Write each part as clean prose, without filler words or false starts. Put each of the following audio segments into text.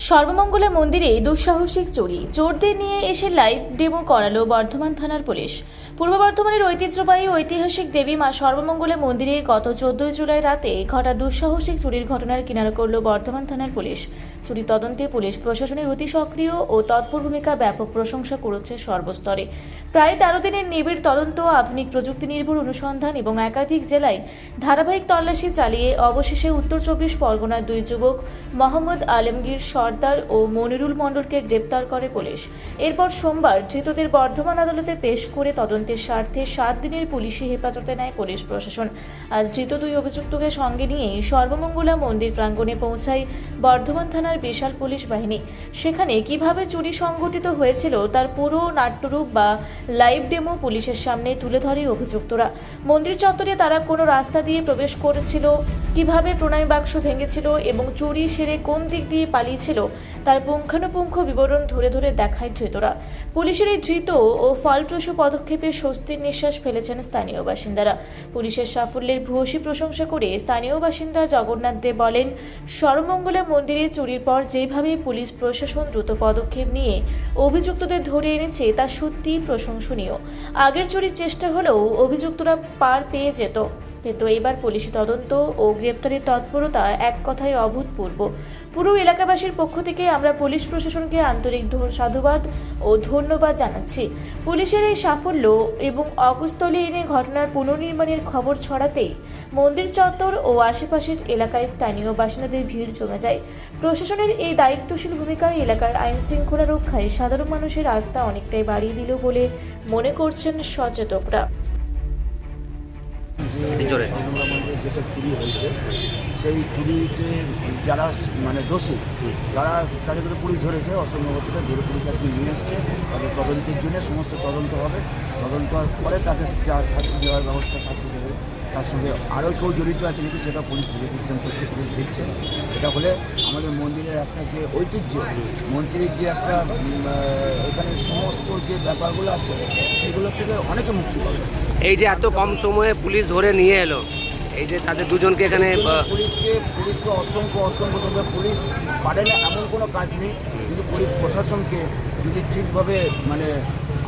সর্বমঙ্গলা মন্দিরে দুঃসাহসিক চুরি, চোরদের নিয়ে এসে লাইভ ডেমো করালো বর্ধমান থানার পুলিশ। পূর্ব বর্ধমানের ঐতিহ্যবাহী ঐতিহাসিক দেবী মা সর্বমঙ্গলা মন্দিরে গত 14 জুলাই রাতে ঘটা দুঃসাহসিক চুরির ঘটনার কিনারা করল বর্ধমান থানার পুলিশ। চুরি তদন্তে পুলিশ প্রশাসনের অতি সক্রিয় ও তৎপর ভূমিকা ব্যাপক প্রশংসা করেছে সর্বস্তরে। প্রায় 13 দিনের নিবিড় তদন্ত, আধুনিক প্রযুক্তি নির্ভর অনুসন্ধান এবং একাধিক জেলায় ধারাবাহিক তল্লাশি চালিয়ে অবশেষে উত্তর 24 পরগনার দুই যুবক মোহাম্মদ আলমগীর সর্দার ও মনিরুল মণ্ডলকে গ্রেপ্তার করে পুলিশ। এরপর সোমবার ধৃতদের বর্ধমান আদালতে পেশ করে তদন্তের স্বার্থে 7 দিনের পুলিশি হেফাজতে নেয় পুলিশ প্রশাসন। আজ ধৃত দুই অভিযুক্তকে সঙ্গে নিয়ে সর্বমঙ্গলা মন্দির প্রাঙ্গণে পৌঁছায় বর্ধমান থানার বিশাল পুলিশ বাহিনী। সেখানে কিভাবে চুরি সংঘটিত হয়েছিল তার পুরো নাট্যরূপ বা লাইভ ডেমো পুলিশের সামনে তুলে ধরে অভিযুক্তরা। মন্দির চত্বরে তারা কোনো রাস্তা দিয়ে প্রবেশ করেছিল, কিভাবে প্রণয় বাক্স ভেঙেছিল এবং চুরি সেরে কোন দিক দিয়ে পালিয়েছিল তার পুঙ্খানুপুঙ্খ বিবরণ ধরে ধরে দেখায় ধৃতরা। পুলিশের এই ধৃত ও ফলপ্রসূ পদক্ষেপে স্বস্তির নিঃশ্বাস ফেলেছেন স্থানীয় বাসিন্দারা। পুলিশের সাফল্যের ভূয়সী প্রশংসা করে স্থানীয় বাসিন্দা জগন্নাথ দে বলেন, সর্বমঙ্গলা মন্দিরে চুরির পর যেভাবে পুলিশ প্রশাসন দ্রুত পদক্ষেপ নিয়ে অভিযুক্তদের ধরে এনেছে তা সত্যিই প্রশংসনীয়। আগের চুরির চেষ্টা হলেও অভিযুক্তরা পার পেয়ে যেত, কিন্তু এবার পুলিশি তদন্ত ও গ্রেপ্তারের তৎপরতা এক কথায় অভূতপূর্ব। পুরো এলাকাবাসীর পক্ষ থেকে আমরা পুলিশ প্রশাসনকে আন্তরিক সাধুবাদ ও ধন্যবাদ জানাচ্ছি। পুলিশের এই সাফল্য এবং অকুস্থলে এনে ঘটনার পুনর্নির্মাণের খবর ছড়াতেই মন্দির চত্বর ও আশেপাশের এলাকায় স্থানীয় বাসিন্দাদের ভিড় জমে যায়। প্রশাসনের এই দায়িত্বশীল ভূমিকায় এলাকার আইন শৃঙ্খলা রক্ষায় সাধারণ মানুষের আস্থা অনেকটাই বাড়িয়ে দিল বলে মনে করছেন সচেতকরা। যেসব চুরি হয়েছে সেই চুরিতে যারা দোষী যারা তাদের পুলিশ ধরেছে, অসম্ভব থেকে ধরে পুলিশ আর কি নিয়ে এসছে, তাদের তদন্তের জন্য সমস্ত তদন্ত হবে। তদন্ত হওয়ার পরে তাদের যা শাস্তি দেওয়ার ব্যবস্থা শাস্তি দেবে। তার সঙ্গে আরও কেউ জড়িত আছে নাকি সেটা পুলিশ ভেরিফিকেশন করছে, পুলিশ দেখছে। এটা হলে আমাদের মন্দিরের একটা যে ঐতিহ্য, মন্দিরের যে একটা এখানে সমস্ত যে ব্যাপারগুলো আছে সেগুলো থেকে অনেকে মুক্তি পাবে। এই যে এত কম সময়ে পুলিশ ধরে নিয়ে এলো, এই যে তাদের দুজনকে এখানে পুলিশকে অসংখ্য ধন্যবাদ। পুলিশ পারে না এমন কোনো কাজ নেই, কিন্তু পুলিশ প্রশাসনকে যদি ঠিকভাবে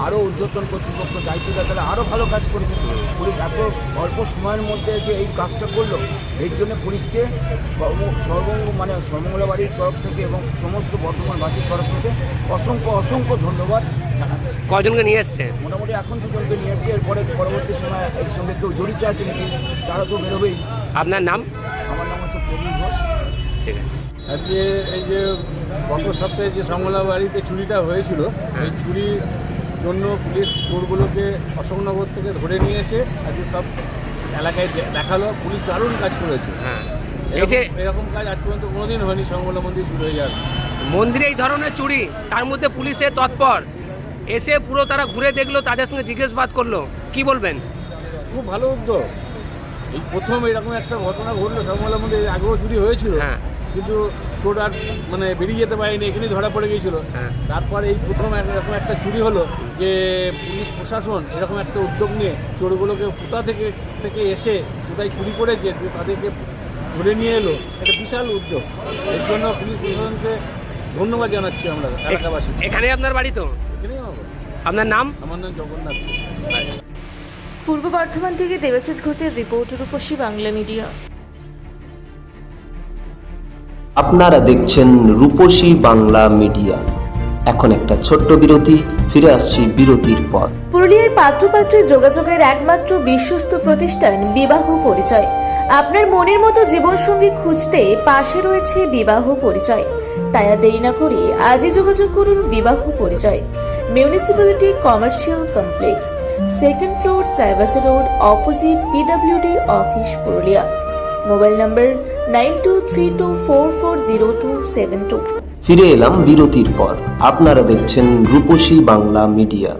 আরও ঊর্ধ্বতন কর্তৃপক্ষ দায়িত্ব দেয় তাহলে আরও ভালো কাজ করবে। পুলিশ এত অল্প সময়ের মধ্যে যে এই কাজটা করলো, এর জন্য পুলিশকে সর্বমঙ্গলা বাড়ির তরফ থেকে এবং সমস্ত বর্ধমানবাসীর তরফ থেকে অসংখ্য ধন্যবাদ জানাচ্ছি। কজনকে নিয়ে এসছে? মোটামুটি এখন দুজনকে নিয়ে এসছে। এরপরে পরবর্তী সময় এর সঙ্গে কেউ জড়িত আছে নাকি তারা তো বেরোবেই। আপনার নাম? আমার নাম হচ্ছে প্রবীণ ঘোষ। ঠিক আছে। আজকে এই যে গত সপ্তাহে যে সমলা বাড়িতে চুরিটা হয়েছিল, এই চুরির জন্য পুলিশ চোরগুলোকে অশোকনগর থেকে ধরে নিয়ে এসে আজকে সব এলাকায় দেখালো। পুলিশ দারুণ কাজ করেছে। হ্যাঁ, এই যে এরকম কাজ আজ পর্যন্ত কোনোদিন হয়নি সমলা মন্দির চুরি হয়ে যাবে। মন্দিরে এই ধরনের চুরি, তার মধ্যে পুলিশের তৎপর এসে পুরো তারা ঘুরে দেখলো, তাদের সঙ্গে জিজ্ঞাসাবাদ করলো, কি বলবেন? খুব ভালো উদ্যোগ। এই প্রথম এরকম একটা ঘটনা ঘটলো। সমলা মন্দির আগেও চুরি হয়েছিল, কিন্তু চোর আর বেরিয়ে যেতে পারেনি, এখানেই ধরা পড়ে গিয়েছিল। তারপর এই প্রথম এরকম একটা চুরি হলো যে পুলিশ প্রশাসন এরকম একটা উদ্যোগ নিয়ে চোরগুলোকে কোথা থেকে এসে কোথায় চুরি করেছে তাদেরকে ধরে নিয়ে এলো। একটা বিশাল উদ্যোগ। এর জন্য পুলিশ প্রশাসনকে ধন্যবাদ জানাচ্ছি আমরা এলাকাবাসী। এখানে আপনার বাড়ি তো? এখানেই আমার। আপনার নাম? আমার নাম জগন্নাথ। পূর্ব বর্ধমান থেকে দেবাশিস ঘোষের রিপোর্ট, রূপসী বাংলা মিডিয়া। আপনারা দেখছেন রূপসী বাংলা মিডিয়া। এখন একটা ছোট্ট বিরতি, ফিরে আসছি বিরতির পর। পুরুলিয়ায় পাত্রপাত্রী যোগাযোগের একমাত্র বিশ্বস্ত প্রতিষ্ঠান বিবাহ পরিচয়। আপনার মনের মতো জীবনসঙ্গী খুঁজতে পাশে রয়েছে বিবাহ পরিচয়। তাই আর দেরি না করে আজই যোগাযোগ করুন বিবাহ পরিচয়। Municipality commercial complex, 2nd floor, Chaibasa road, opposite PWD office, Purulia. Mobile নম্বর 9232440272। ফিরে এলাম বিরতির পর। আপনারা দেখছেন রূপসী বাংলা মিডিয়া।